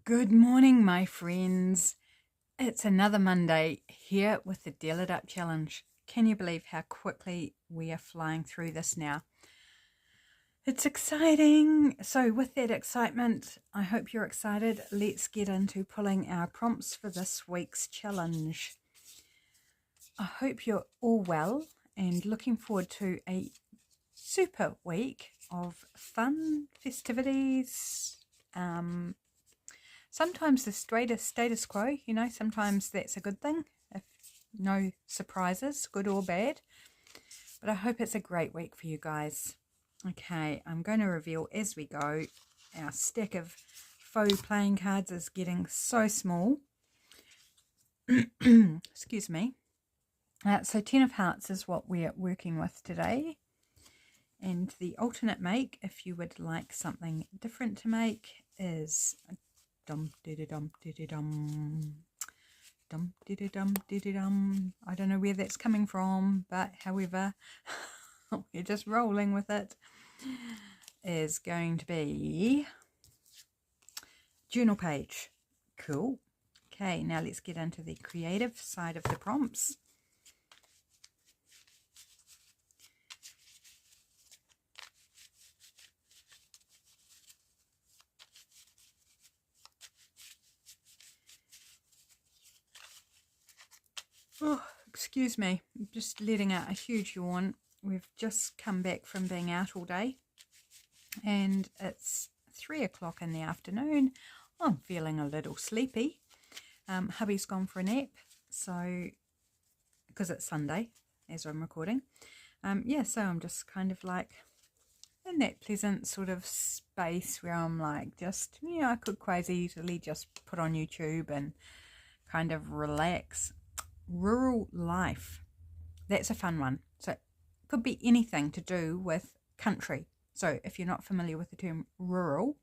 Good morning, my friends. It's another Monday here with the Deal It Up Challenge. Can you believe how quickly we are flying through this now? It's exciting. So, with that excitement, I hope you're excited. Let's get into pulling our prompts for this week's challenge. I hope you're all well and looking forward to a super week of fun, festivities, sometimes the status quo, sometimes that's a good thing if no surprises, good or bad. But I hope it's a great week for you guys. Okay, I'm going to reveal as we go. Our stack of faux playing cards is getting so small. Excuse me. So 10 of Hearts is what we're working with today. And the alternate make, if you would like something different to make, is dum diddy dum diddy dum dum diddy dum diddy dum. I don't know where that's coming from, but however, we're just rolling with it. Is going to be journal page. Cool. Okay, now let's get into the creative side of the prompts. Oh, excuse me, I'm just letting out a huge yawn. We've just come back from being out all day and it's 3 o'clock in the afternoon. I'm feeling a little sleepy. Hubby's gone for a nap, so because it's Sunday as I'm recording. So I'm just kind of like in that pleasant sort of space where I'm like just, I could quite easily just put on YouTube and kind of relax. Rural life, that's a fun one. So it could be anything to do with country. So if you're not familiar with the term rural,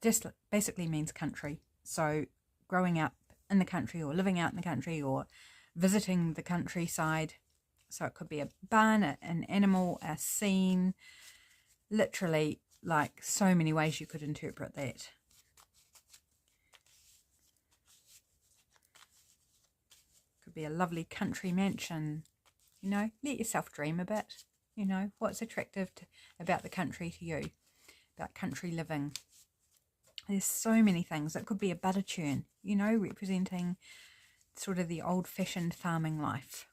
just basically means country. So growing up in the country or living out in the country or visiting the countryside. So it could be a barn, an animal, a scene, literally like so many ways you could interpret that. Could be a lovely country mansion, let yourself dream a bit, what's attractive about the country to you, about country living. There's so many things. It could be a butter churn, representing sort of the old-fashioned farming life.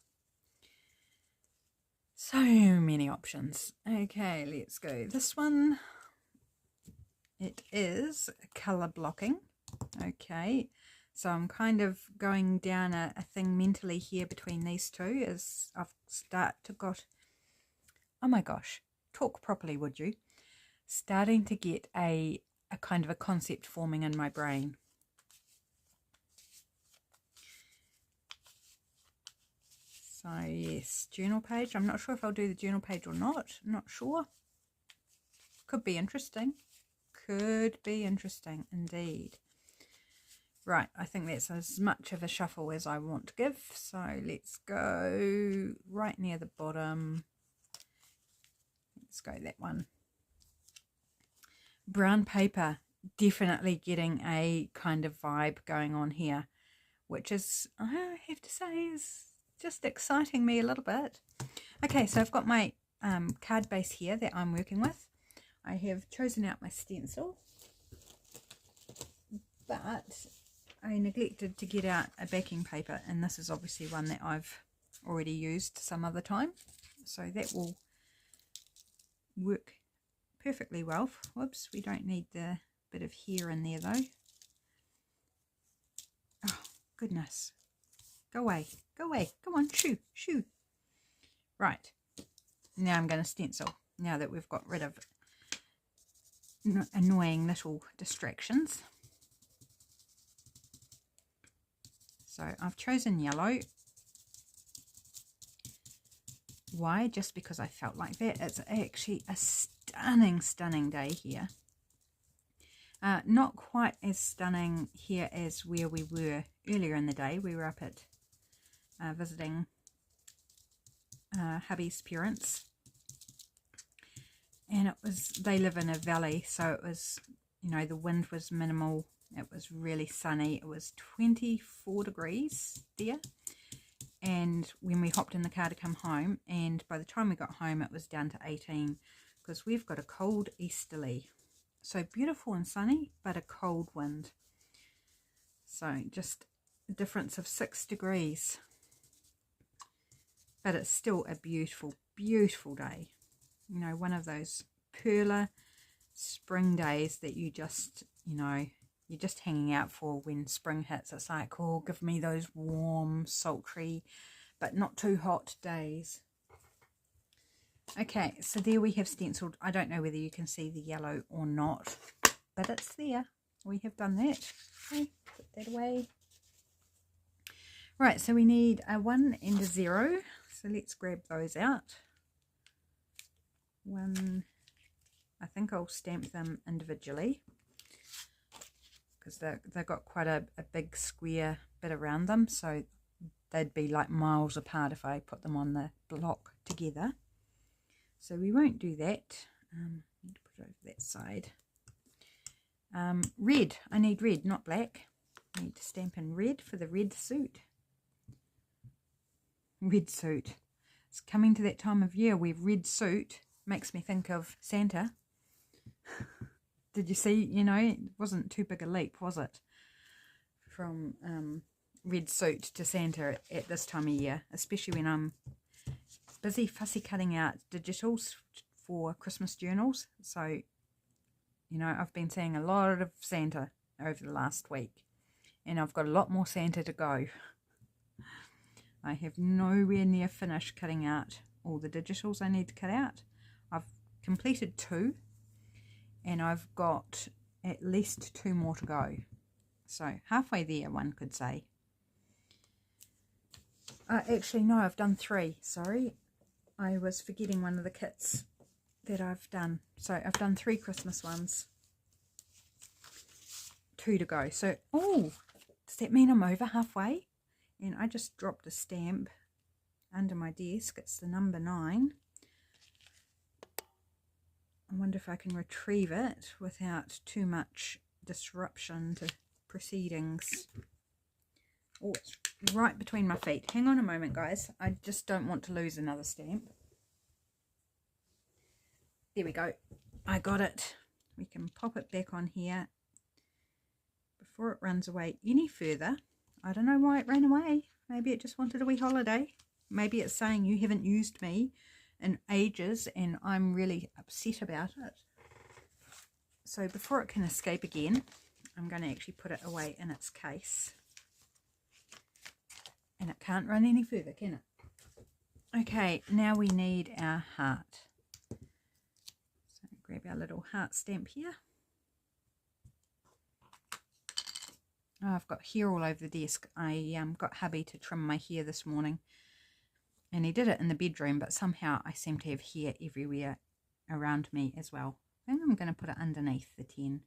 So many options. Okay, let's go. This one, it is color blocking. Okay, so I'm kind of going down a thing mentally here between these two as I've oh my gosh, talk properly, would you? Starting to get a kind of a concept forming in my brain. So yes, journal page. I'm not sure if I'll do the journal page or not. I'm not sure. Could be interesting. Could be interesting indeed. Right, I think that's as much of a shuffle as I want to give. So let's go right near the bottom. Let's go that one. Brown paper, definitely getting a kind of vibe going on here, which is, I have to say, is just exciting me a little bit. Okay, so I've got my card base here that I'm working with. I have chosen out my stencil, but I neglected to get out a backing paper, and this is obviously one that I've already used some other time, so that will work perfectly well. Whoops, we don't need the bit of hair in there though. Oh goodness, go away, go away, come on, shoo, shoo. Right, now I'm going to stencil, now that we've got rid of annoying little distractions. So I've chosen yellow. Why? Just because I felt like that. It's actually a stunning day here. Not quite as stunning here as where we were earlier in the day. We were up at visiting hubby's parents, and they live in a valley, so it was, the wind was minimal, It was really sunny. It was 24 degrees there. And when we hopped in the car to come home, and by the time we got home, it was down to 18 because we've got a cold easterly. So beautiful and sunny, but a cold wind. So just a difference of 6 degrees. But it's still a beautiful, beautiful day. You know, one of those perler spring days that you just, you know, you're just hanging out for when spring hits. It's like, oh, give me those warm, sultry, but not too hot days. Okay, so there we have stenciled. I don't know whether you can see the yellow or not, but it's there. We have done that. Okay, put that away. Right, so we need a 1 and a 0. So let's grab those out. 1, I think I'll stamp them individually because they've got quite a big square bit around them, so they'd be like miles apart if I put them on the block together. So we won't do that. Need to put it over that side. Red, I need red, not black. I need to stamp in red for the red suit. Red suit. It's coming to that time of year where red suit makes me think of Santa. Did you see, you know, it wasn't too big a leap, was it? From red suit to Santa at this time of year, especially when I'm busy fussy cutting out digitals for Christmas journals. So, you know, I've been seeing a lot of Santa over the last week, and I've got a lot more Santa to go. I have nowhere near finished cutting out all the digitals I need to cut out. I've completed 2, and I've got at least 2 more to go. So halfway there, one could say. Actually, no, I've done 3. Sorry, I was forgetting one of the kits that I've done. So I've done 3 Christmas ones. 2 to go. So, oh, does that mean I'm over halfway? And I just dropped a stamp under my desk. It's the number 9. I wonder if I can retrieve it without too much disruption to proceedings. Oh, it's right between my feet. Hang on a moment, guys. I just don't want to lose another stamp. There we go. I got it. We can pop it back on here before it runs away any further. I don't know why it ran away. Maybe it just wanted a wee holiday. Maybe it's saying you haven't used me in ages and I'm really upset about it. So before it can escape again, I'm going to actually put it away in its case. And it can't run any further, can it? Okay, now we need our heart. So grab our little heart stamp here. Oh, I've got hair all over the desk. I got hubby to trim my hair this morning, and he did it in the bedroom, but somehow I seem to have hair everywhere around me as well. I think I'm going to put it underneath the 10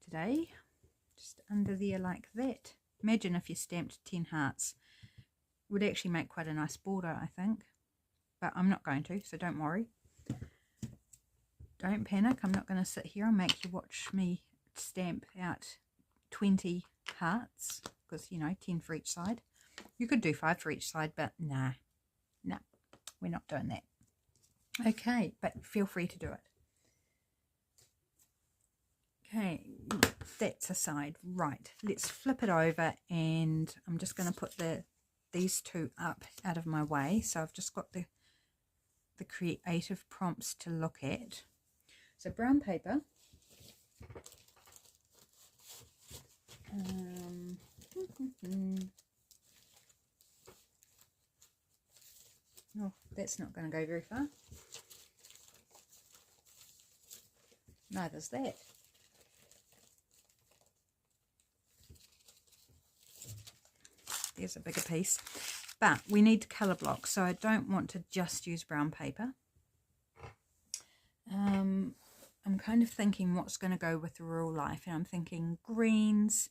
today, just under there like that. Imagine if you stamped 10 hearts. It would actually make quite a nice border, I think, but I'm not going to, so don't worry. Don't panic. I'm not going to sit here and make you watch me stamp out 20 hearts, because, you know, 10 for each side. You could do 5 for each side, but nah, we're not doing that. Okay, but feel free to do it. Okay, that's aside. Right, let's flip it over, and I'm just going to put these 2 up out of my way. So I've just got the creative prompts to look at. So brown paper. Oh, that's not going to go very far. Neither's that. There's a bigger piece. But we need to colour block, so I don't want to just use brown paper. I'm kind of thinking what's going to go with rural life, and I'm thinking greens,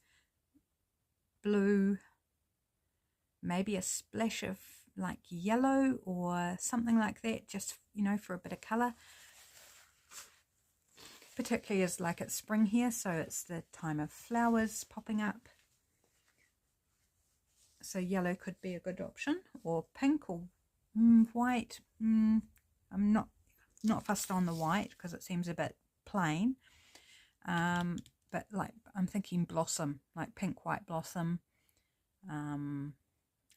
blue, maybe a splash of like yellow or something like that, just, you know, for a bit of colour. particularly as like it's spring here, so it's the time of flowers popping up. So yellow could be a good option, or pink, or white. I'm not fussed on the white because it seems a bit plain. But like I'm thinking blossom, like pink, white blossom.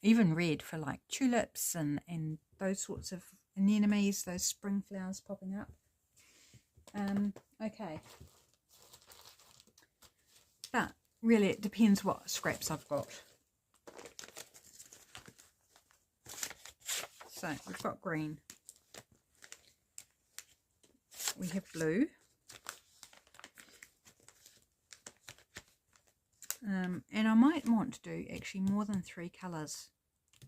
Even red for like tulips and those sorts of anemones, those spring flowers popping up. Okay. But really it depends what scraps I've got. So we've got green. We have blue. And I might want to do actually more than 3 colours,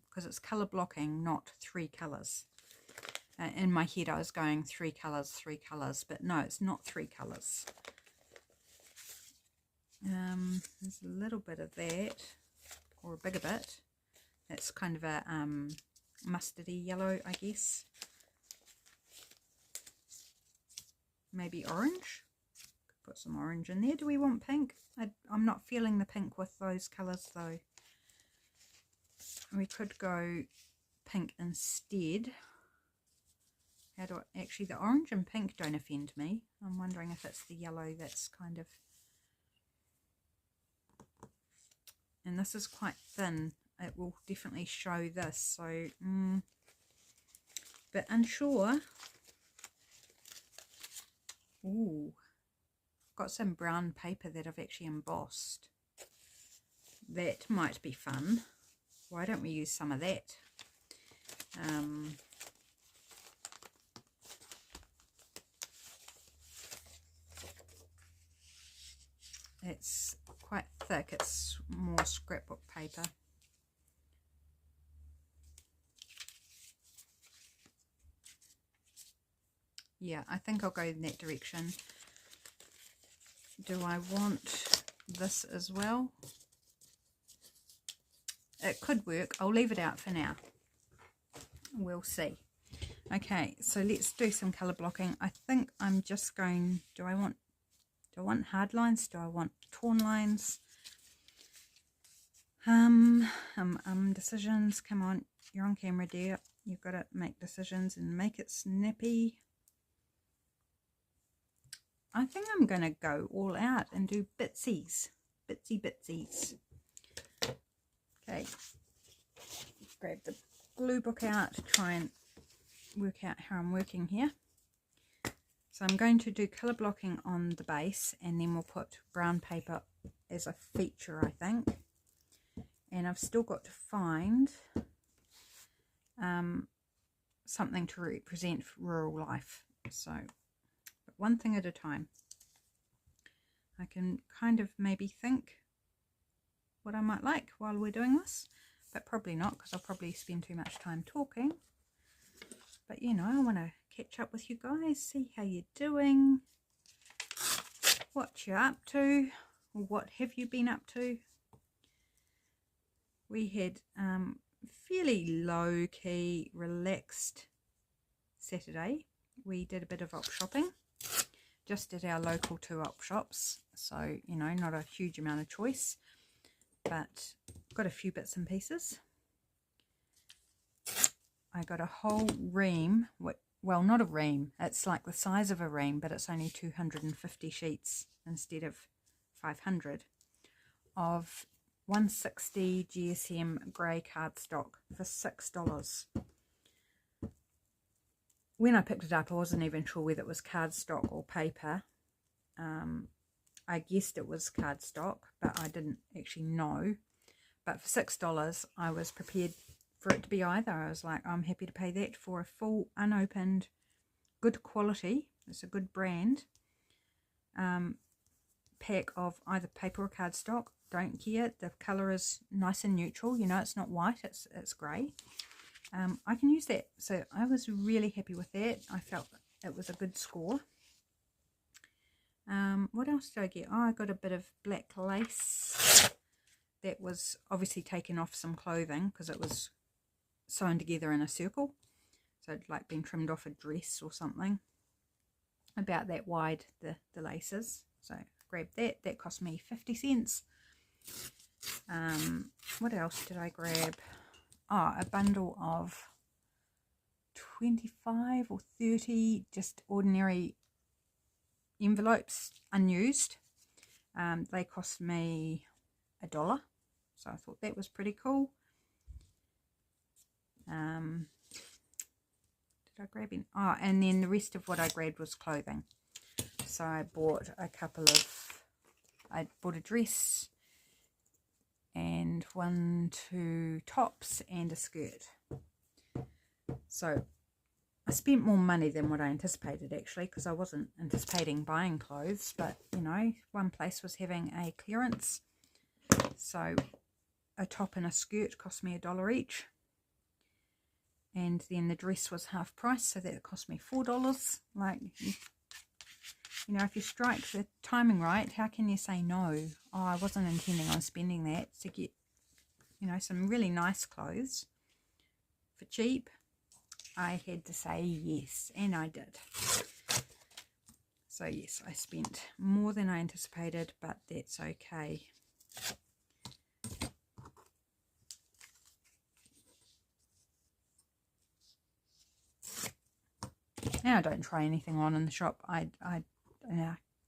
because it's colour blocking, not 3 colours. In my head I was going 3 colours, but no, it's not 3 colours. There's a little bit of that, or a bigger bit. That's kind of a mustardy yellow, I guess. Maybe orange. Could put some orange in there. Do we want pink? I'm not feeling the pink with those colours though. We could go pink instead. How do I, actually the orange and pink don't offend me. I'm wondering if it's the yellow that's kind of, and this is quite thin. It will definitely show this, so but unsure. Ooh, got some brown paper that I've actually embossed. That might be fun. Why don't we use some of that? It's quite thick. It's more scrapbook paper. Yeah, I think I'll go in that direction. Do I want this as well? It could work. I'll leave it out for now. We'll see. Okay, so let's do some colour blocking. I think I'm just going, do I want hard lines? Do I want torn lines? Decisions. Come on, you're on camera, dear. You've got to make decisions and make it snappy. I think I'm going to go all out and do bitsies. Bitsies. Okay. Grab the glue book out to try and work out how I'm working here. So I'm going to do colour blocking on the base, and then we'll put brown paper as a feature, I think. And I've still got to find something to represent rural life. So, but one thing at a time. I can kind of maybe think what I might like while we're doing this, but probably not, because I'll probably spend too much time talking. But you know, I want to catch up with you guys, see how you're doing, what you're up to, or what have you been up to. We had fairly low-key, relaxed Saturday. We did a bit of op shopping, just at our local 2 op shops, so you know, not a huge amount of choice, but got a few bits and pieces. I got a whole ream, well, not a ream, it's like the size of a ream, but it's only 250 sheets instead of 500 of 160 GSM grey cardstock for $6. When I picked it up, I wasn't even sure whether it was cardstock or paper. I guessed it was cardstock, but I didn't actually know. But for $6, I was prepared for it to be either. I was like, I'm happy to pay that for a full, unopened, good quality, it's a good brand, pack of either paper or cardstock. Don't care. The colour is nice and neutral. You know, it's not white, it's grey. I can use that. So I was really happy with that. I felt it was a good score. What else did I get? Oh, I got a bit of black lace that was obviously taken off some clothing because it was sewn together in a circle. So it'd like been trimmed off a dress or something. about that wide, the laces. So grabbed that. That cost me 50 cents. What else did I grab? Oh, a bundle of 25 or 30 just ordinary envelopes, unused. They cost me $1, so I thought that was pretty cool. Did I grab in? Oh, and then the rest of what I grabbed was clothing. So I bought a dress and 2 tops and a skirt. So I spent more money than what I anticipated, actually, because I wasn't anticipating buying clothes, but you know, one place was having a clearance, so a top and a skirt cost me $1 each, and then the dress was half price, so that cost me $4. Like, you know, if you strike the timing right, how can you say no? Oh, I wasn't intending on spending that to get, you know, some really nice clothes for cheap. I had to say yes, and I did. So yes, I spent more than I anticipated, but that's okay. Now I don't try anything on in the shop.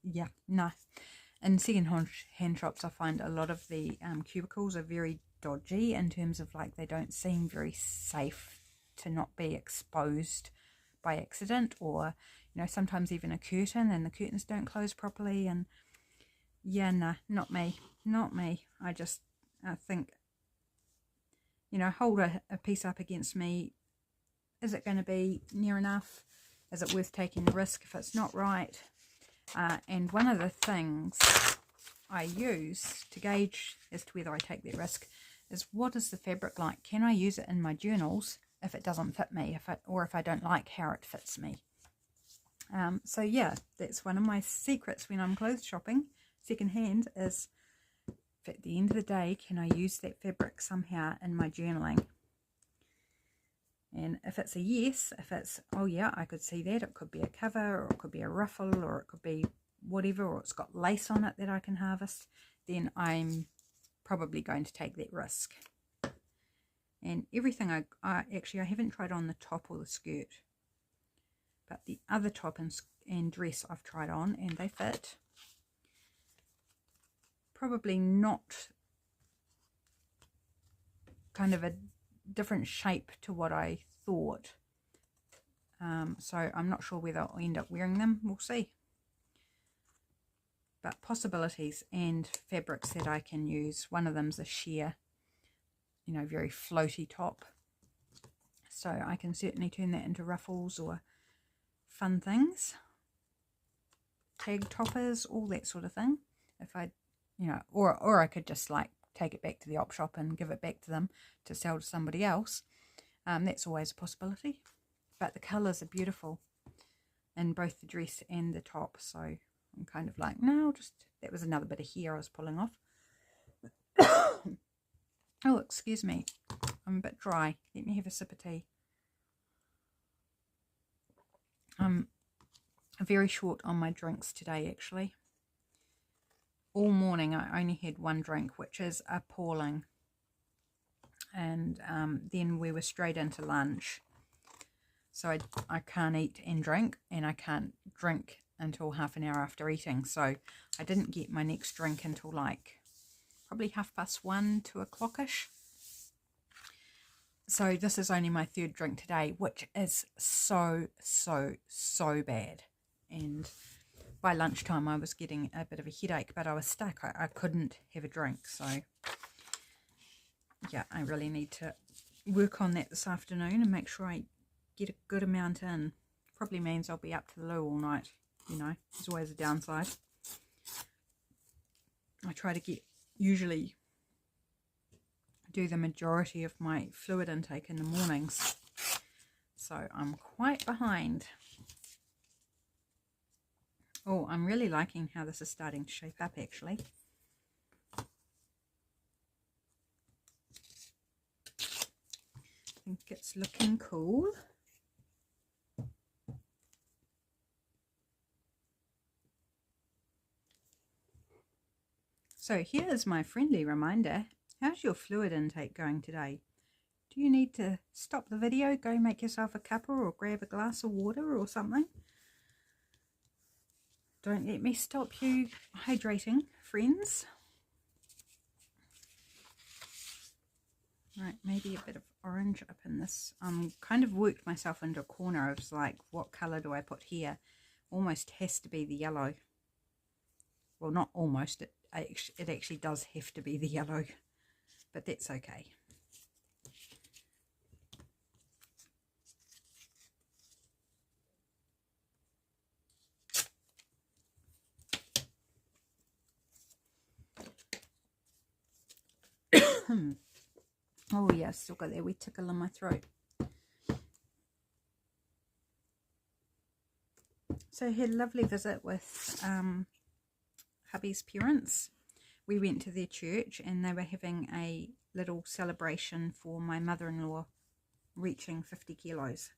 Yeah, no. In second-hand shops, I find a lot of the cubicles are very dodgy in terms of, like, they don't seem very safe to not be exposed by accident, or, you know, sometimes even a curtain and the curtains don't close properly, and yeah, nah, not me. I think, you know, hold a piece up against me. Is it going to be near enough? Is it worth taking the risk if it's not right? And one of the things I use to gauge as to whether I take that risk is, what is the fabric like? Can I use it in my journals if it doesn't fit me, or if I don't like how it fits me? So yeah, that's one of my secrets when I'm clothes shopping secondhand, is at the end of the day, can I use that fabric somehow in my journaling? And if it's a yes, if it's, oh yeah, I could see that, it could be a cover, or it could be a ruffle, or it could be whatever, or it's got lace on it that I can harvest, then I'm probably going to take that risk. And everything actually, I haven't tried on the top or the skirt, but the other top and dress I've tried on, and they fit. Probably not kind of a different shape to what I thought. So I'm not sure whether I'll end up wearing them. We'll see. But possibilities and fabrics that I can use. One of them's a sheer, you know, very floaty top. So I can certainly turn that into ruffles or fun things. Tag toppers, all that sort of thing. If I, you know, or I could just like take it back to the op shop and give it back to them to sell to somebody else. That's always a possibility. But the colours are beautiful in both the dress and the top. So I'm kind of like, no, that was another bit of hair I was pulling off. Oh, excuse me. I'm a bit dry. Let me have a sip of tea. I'm very short on my drinks today, actually. All morning I only had one drink, which is appalling. And then we were straight into lunch. So I can't eat and drink, and I can't drink until half an hour after eating. So I didn't get my next drink until like probably 1:30, 2 o'clock-ish. So this is only my third drink today, which is so bad. And by lunchtime I was getting a bit of a headache, but I was stuck. I couldn't have a drink. So yeah, I really need to work on that this afternoon and make sure I get a good amount in. Probably means I'll be up to the loo all night, you know. There's always a downside. I try to usually do the majority of my fluid intake in the mornings. So I'm quite behind. Oh, I'm really liking how this is starting to shape up, actually. I think it's looking cool. So here's my friendly reminder. How's your fluid intake going today? Do you need to stop the video, go make yourself a cuppa or grab a glass of water or something? Don't let me stop you hydrating, friends. Right, maybe a bit of orange up in this. Kind of worked myself into a corner. I was like, what colour do I put here? Almost has to be the yellow. Well, not almost. It actually does have to be the yellow. But that's okay. Oh yeah, still got that wee tickle in my throat. So I had a lovely visit with hubby's parents. We went to their church and they were having a little celebration for my mother-in-law reaching 50 kilos.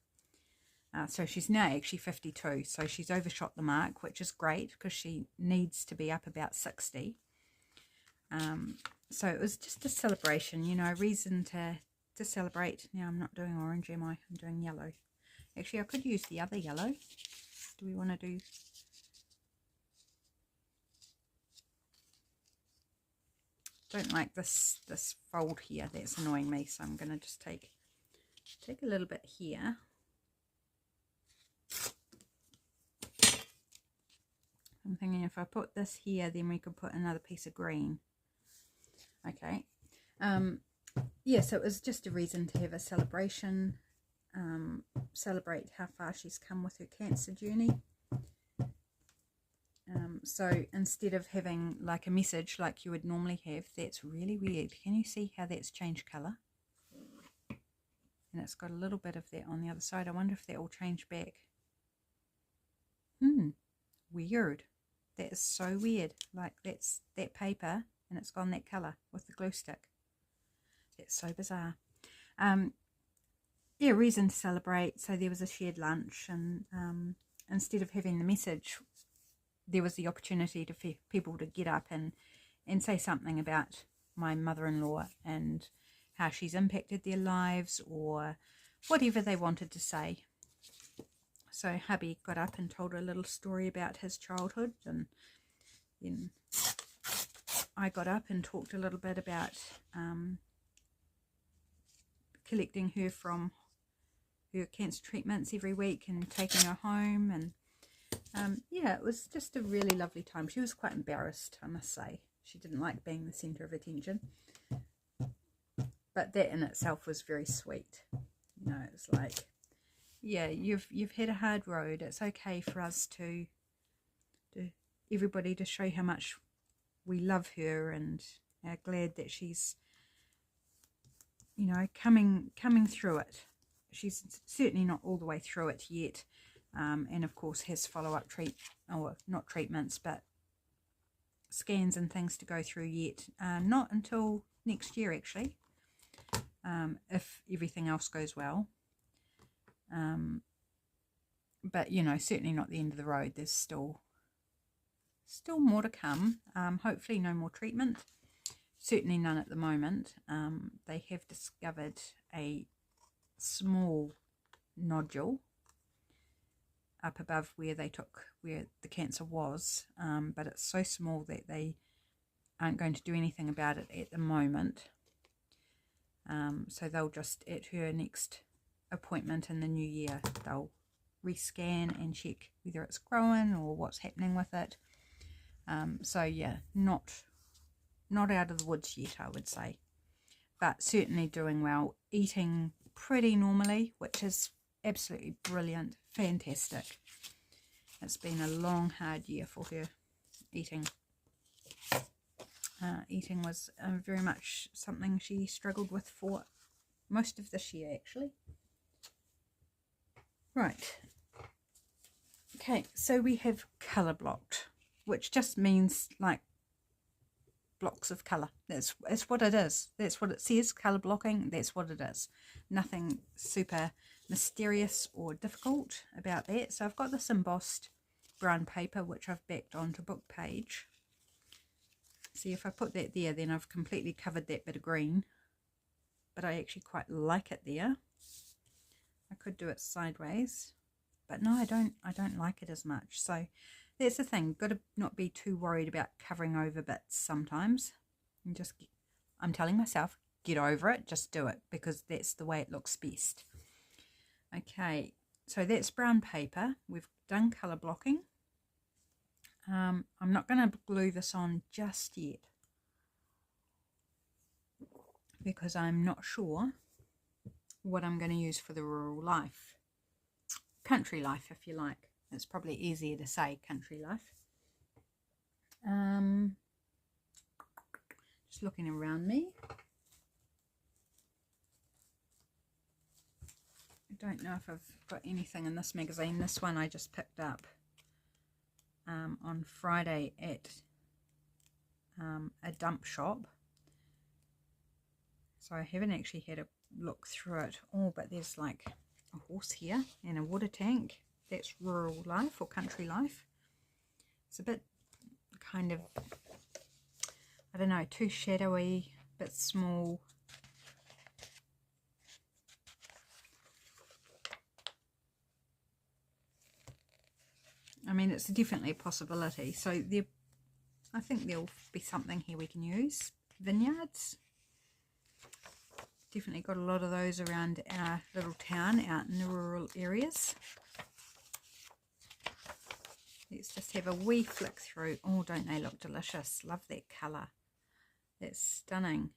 So she's now actually 52, so she's overshot the mark, which is great because she needs to be up about 60. So it was just a celebration, you know, a reason to celebrate. Now I'm not doing orange, am I? I'm doing yellow. Actually, I could use the other yellow. Do we want to do... Don't like this fold here. That's annoying me, so I'm going to just take a little bit here. I'm thinking if I put this here, then we could put another piece of green. Okay. Yeah, so it was just a reason to have a celebration, celebrate how far she's come with her cancer journey. So instead of having like a message like you would normally have, that's really weird. Can you see how that's changed colour? And it's got a little bit of that on the other side. I wonder if that will change back. Weird. That is so weird. Like that's that paper and it's gone that colour with the glue stick. That's so bizarre. Yeah, reason to celebrate. So there was a shared lunch, and instead of having the message, there was the opportunity for people to get up and say something about my mother-in-law and how she's impacted their lives or whatever they wanted to say. So hubby got up and told a little story about his childhood, and then I got up and talked a little bit about collecting her from her cancer treatments every week and taking her home, and yeah, it was just a really lovely time. She was quite embarrassed, I must say. She didn't like being the centre of attention, but that in itself was very sweet. You know, it's like, yeah, you've had a hard road. It's okay for us to everybody to show how much we love her and are glad that she's, you know, coming through it. She's certainly not all the way through it yet, and of course has follow-up not treatments, but scans and things to go through yet. Not until next year, actually, if everything else goes well. But you know, certainly not the end of the road. There's still more to come. Hopefully no more treatment. Certainly none at the moment. They have discovered a small nodule up above where the cancer was, but it's so small that they aren't going to do anything about it at the moment. So they'll just, at her next appointment in the new year, they'll rescan and check whether it's growing or what's happening with it. So yeah, not out of the woods yet, I would say, but certainly doing well, eating pretty normally, which is absolutely brilliant, fantastic. It's been a long, hard year for her. Eating was very much something she struggled with for most of this year, actually. Right. Okay, so we have colour blocked, which just means like blocks of colour. That's what it is. That's what it says, colour blocking. That's what it is. Nothing super mysterious or difficult about that. So I've got this embossed brown paper which I've backed onto book page. See, if I put that there, then I've completely covered that bit of green, but I actually quite like it there. I could do it sideways, but no, I don't like it as much. So that's the thing, got to not be too worried about covering over bits sometimes. And just, I'm telling myself, get over it, just do it, because that's the way it looks best. Okay, so that's brown paper. We've done colour blocking. I'm not going to glue this on just yet, because I'm not sure what I'm going to use for the rural life. Country life, if you like. It's probably easier to say country life. Just looking around me. I don't know if I've got anything in this magazine. This one I just picked up on Friday at a dump shop. So I haven't actually had a look through it all, but there's like a horse here and a water tank. That's rural life or country life. It's a bit kind of, I don't know, too shadowy, a bit small. I mean, it's definitely a possibility. So there, I think there'll be something here we can use. Vineyards. Definitely got a lot of those around our little town, out in the rural areas. Let's just have a wee flick through. Oh, don't they look delicious? Love that colour. That's stunning.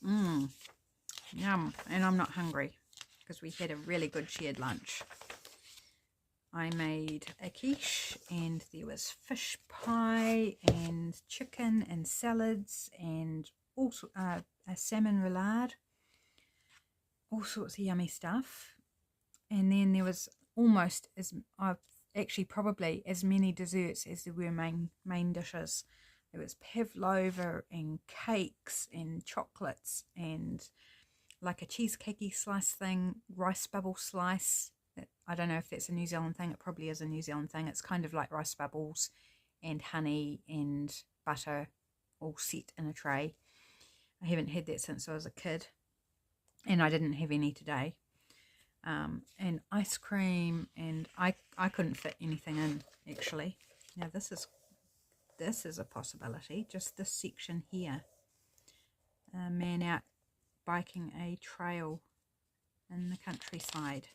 Yum. And I'm not hungry because we had a really good shared lunch. I made a quiche and there was fish pie and chicken and salads and also a salmon roulade, all sorts of yummy stuff. And then there was almost actually probably as many desserts as there were main dishes. There was pavlova and cakes and chocolates and like a cheesecakey slice thing, rice bubble slice. I don't know if that's a New Zealand thing. It probably is a New Zealand thing. It's kind of like rice bubbles and honey and butter all set in a tray. I haven't had that since I was a kid, and I didn't have any today. And ice cream, and I couldn't fit anything in actually. Now this is a possibility. Just this section here. A man out biking a trail in the countryside.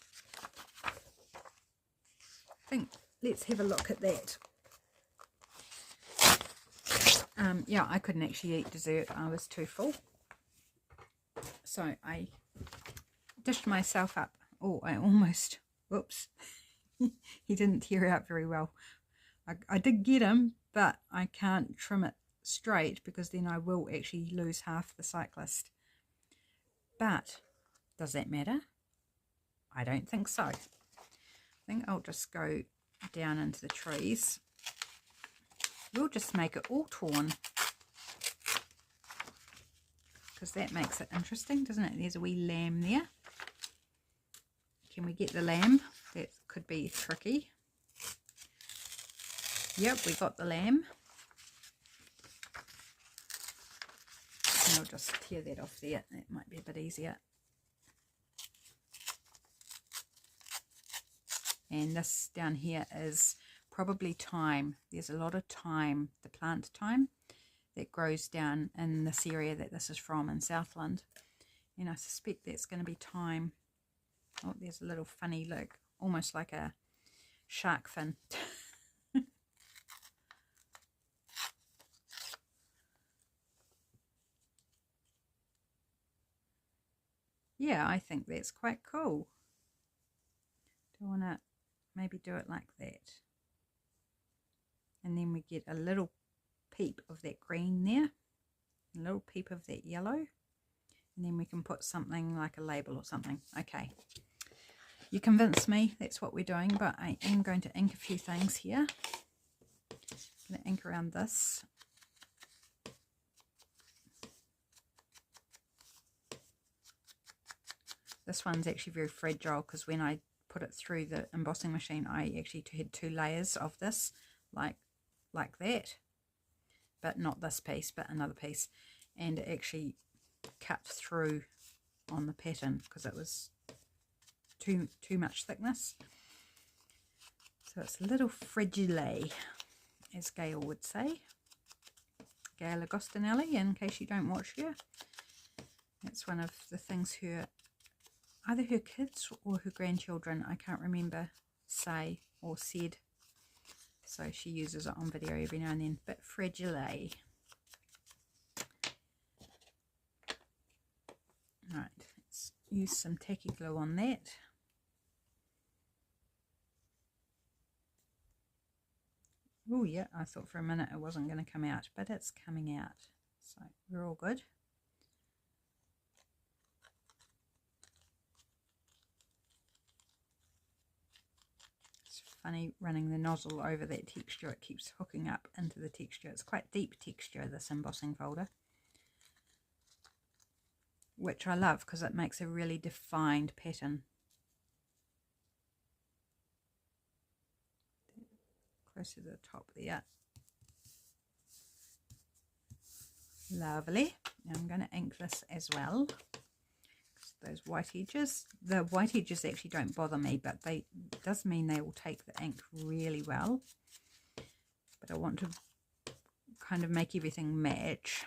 I think let's have a look at that. Yeah, I couldn't actually eat dessert. I was too full. So I dished myself up. Oh, I almost, whoops. He didn't tear out very well. I did get him, but I can't trim it straight because then I will actually lose half the cyclist. But does that matter? I don't think so. I think I'll just go down into the trees. We'll just make it all torn because that makes it interesting, doesn't it? There's a wee lamb there. Can we get the lamb? That could be tricky. Yep, we got the lamb. And I'll just tear that off there. That might be a bit easier. And this down here is probably thyme. There's a lot of thyme, the plant thyme, that grows down in this area that this is from in Southland. And I suspect that's going to be thyme. Oh, there's a little funny look, almost like a shark fin. Yeah, I think that's quite cool. Do I want to maybe do it like that? And then we get a little peep of that green there, a little peep of that yellow, and then we can put something like a label or something. Okay, you convinced me, that's what we're doing, but I am going to ink a few things here. I'm going to ink around this. This one's actually very fragile because when I put it through the embossing machine, I actually had 2 layers of this, like that. but not this piece, but another piece, and it actually cut through on the pattern because it was too much thickness. So it's a little fragile, as Gail would say. Gail Agostinelli, in case you don't watch her. That's one of the things either her kids or her grandchildren, I can't remember, say or said. So she uses it on video every now and then. But fragile. Right, let's use some tacky glue on that. Oh yeah, I thought for a minute it wasn't going to come out, but it's coming out. So we're all good. It's funny running the nozzle over that texture. It keeps hooking up into the texture. It's quite deep texture, this embossing folder, which I love because it makes a really defined pattern. Close to the top there. Lovely. Now I'm going to ink this as well. Those white edges. The white edges actually don't bother me, but it does mean they will take the ink really well. But I want to kind of make everything match.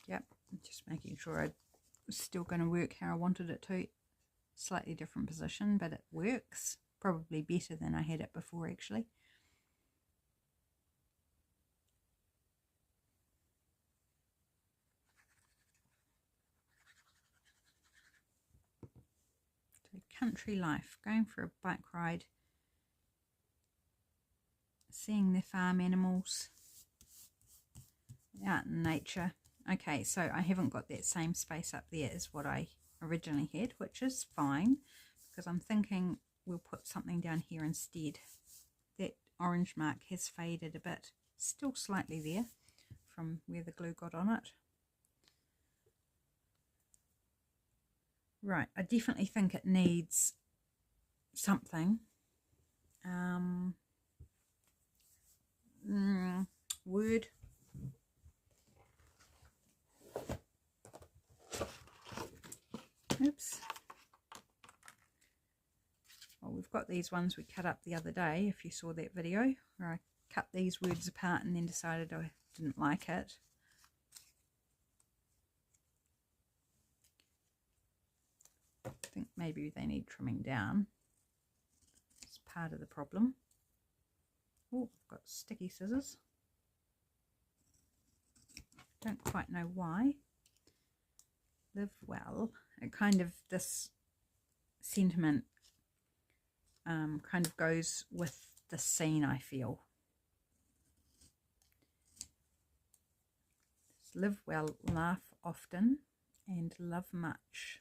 Yep, just making sure it's still going to work how I wanted it to. Slightly different position, but it works. Probably better than I had it before, actually. So country life, going for a bike ride, seeing the farm animals, out in nature. Okay, so I haven't got that same space up there as what I originally had, which is fine, because I'm thinking we'll put something down here instead. That orange mark has faded a bit, still slightly there from where the glue got on it. Right, I definitely think it needs something. Word. Oops. Well, we've got these ones we cut up the other day, if you saw that video, where I cut these words apart and then decided I didn't like it. I think maybe they need trimming down. It's part of the problem. Oh, I've got sticky scissors. Don't quite know why. Live well. It kind of, this sentiment kind of goes with the scene, I feel. Live well, laugh often, and love much.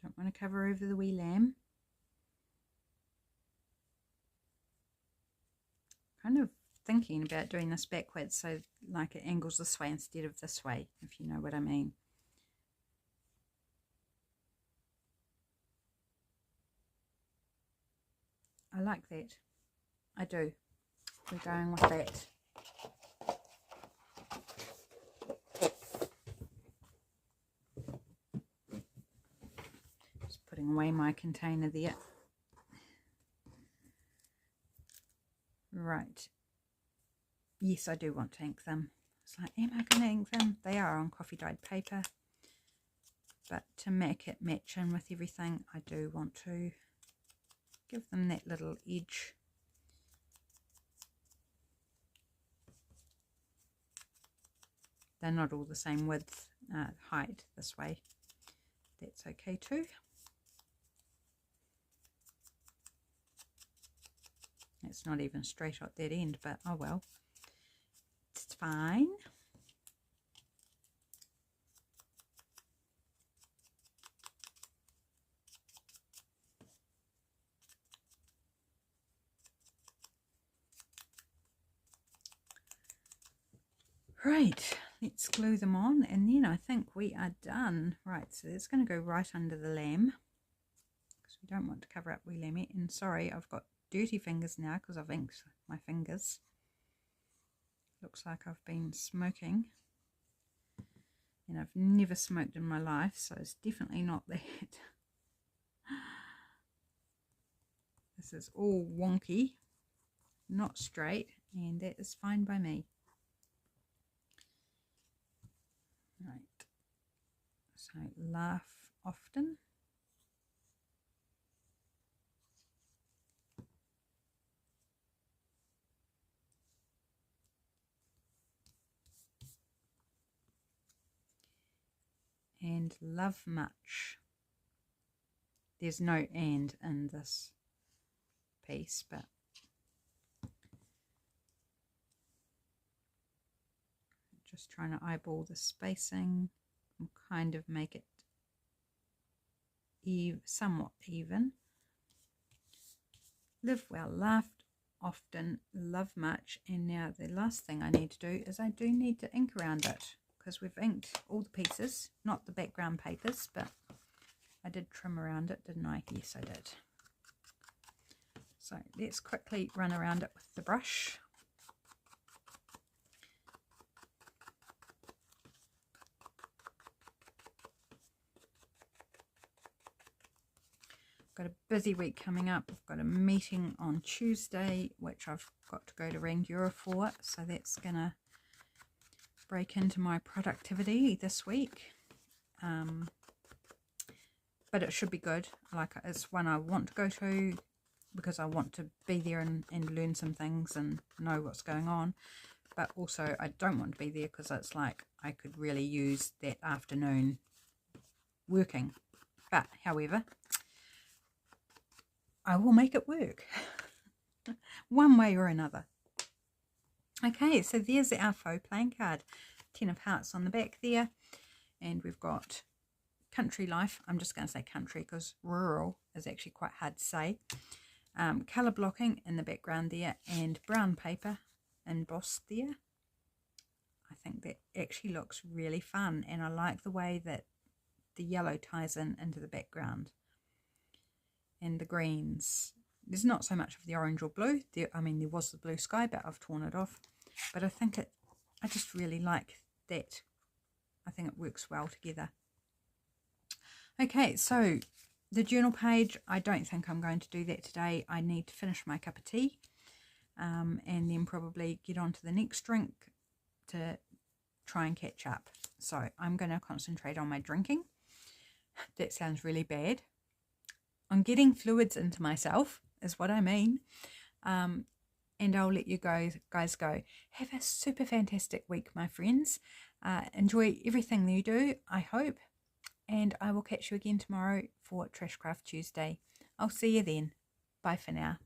Don't want to cover over the wee lamb. Kind of thinking about doing this backwards, so like it angles this way instead of this way, if you know what I mean. I like that. I do. We're going with that. Just putting away my container there. Right. Yes, I do want to ink them. It's like, am I going to ink them? They are on coffee dyed paper. but to make it match in with everything, I do want to give them that little edge. They're not all the same width, height this way. That's okay too. It's not even straight at that end, but oh well, it's fine. Right, let's glue them on, and then I think we are done. Right, so it's going to go right under the lamb, because we don't want to cover up wee lammy. And sorry, I've got dirty fingers now because I've inked my fingers. Looks like I've been smoking, and I've never smoked in my life, so it's definitely not that. This is all wonky, not straight, and that is fine by me. Right, so laugh often. And love much. There's no and in this piece, but just trying to eyeball the spacing and kind of make it somewhat even. Live well, laughed often, love much. And now the last thing I need to do is I do need to ink around it, because we've inked all the pieces, not the background papers, but I did trim around it, didn't I? Yes, I did. So let's quickly run around it with the brush. Got a busy week coming up. I've got a meeting on Tuesday, which I've got to go to Rangiora for, so that's going to break into my productivity this week. But it should be good. Like, it's one I want to go to because I want to be there and learn some things and know what's going on. But also I don't want to be there because it's like I could really use that afternoon working. But however, I will make it work one way or another. Okay, so there's our faux playing card. 10 of hearts on the back there, and we've got country life. I'm just going to say country because rural is actually quite hard to say. Colour blocking in the background there, and brown paper embossed there. I think that actually looks really fun, and I like the way that the yellow ties into the background. And the greens, there's not so much of the orange or blue there. I mean, there was the blue sky, but I've torn it off. But I think I just really like that. I think it works well together. Okay, so the journal page, I don't think I'm going to do that today. I need to finish my cup of tea, and then probably get on to the next drink to try and catch up. So I'm going to concentrate on my drinking. That sounds really bad. I'm getting fluids into myself is what I mean. And I'll let you guys go. Have a super fantastic week, my friends. Enjoy everything that you do, I hope. And I will catch you again tomorrow for Trashcraft Tuesday. I'll see you then. Bye for now.